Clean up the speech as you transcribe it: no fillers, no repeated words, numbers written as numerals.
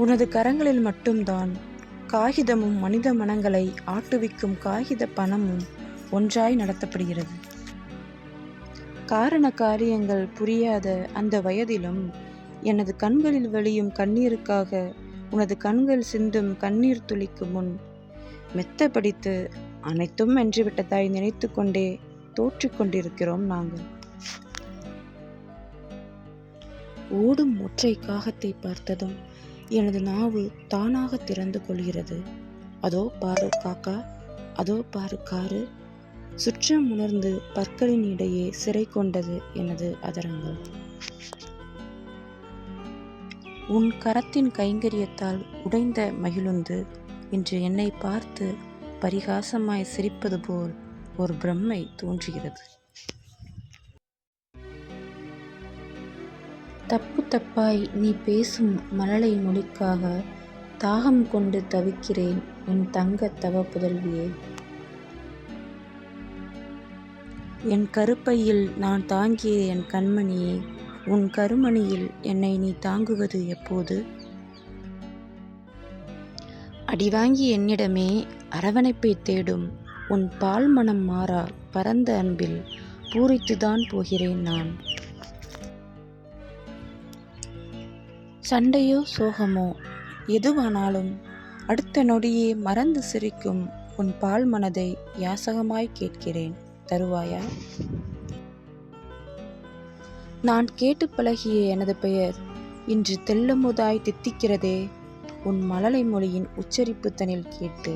உனது கரங்களில் மட்டும்தான் காகிதமும் மனித மனங்களை ஆட்டுவிக்கும் காகித பணமும் ஒன்றாய் நடத்தப்படுகிறது. காரண காரியங்கள் புரியாத அந்த வயதிலும் எனது கண்களில் வழியும் கண்ணீருக்காக உனது கண்கள் சிந்தும் கண்ணீர் துளிக்கு முன் மெத்த படித்து அனைத்தும் வென்றுவிட்டதாய் நினைத்து கொண்டே தோற்றிக் கொண்டிருக்கிறோம் நாங்கள். ஓடும் ஒற்றை காகத்தை பார்த்ததும் எனது நாவு தானாக திறந்து கொள்கிறது. அதோ பாரு காக்கா, அதோ பாரு காரு, சுற்றம் உணர்ந்து பற்களின் இடையே சிறை கொண்டது எனது அதரங்கள். உன் கரத்தின் கைங்கரியத்தால் உடைந்த மகிழுந்து இன்று என்னை பார்த்து பரிகாசமாய் சிரிப்பது போல் ஒரு பிரம்மை தோன்றுகிறது. தப்பு தப்பாய் நீ பேசும் மழலை மொழிக்காக தாகம் கொண்டு தவிக்கிறேன் என் தங்க தவ புதல்வியே. என் கருப்பையில் நான் தாங்கிய என் கண்மணியே, உன் கருமணியில் என்னை நீ தாங்குவது எப்போது? அடிவாங்கி என்னிடமே அரவணைப்பை தேடும் உன் பால் மனம் மாறா பரந்த அன்பில் பூரித்துதான் போகிறேன் நான். சண்டையோ சோகமோ எதுவானாலும் அடுத்த நொடியே மறந்து சிரிக்கும் உன் பால் மனதை யாசகமாய் கேட்கிறேன், தருவாயா? நான் கேட்டு பழகிய எனது பெயர் இன்று தெள்ளமுதாய் தித்திக்கிறதே உன் மழலை மொழியின் உச்சரிப்பு தனில் கேட்டு.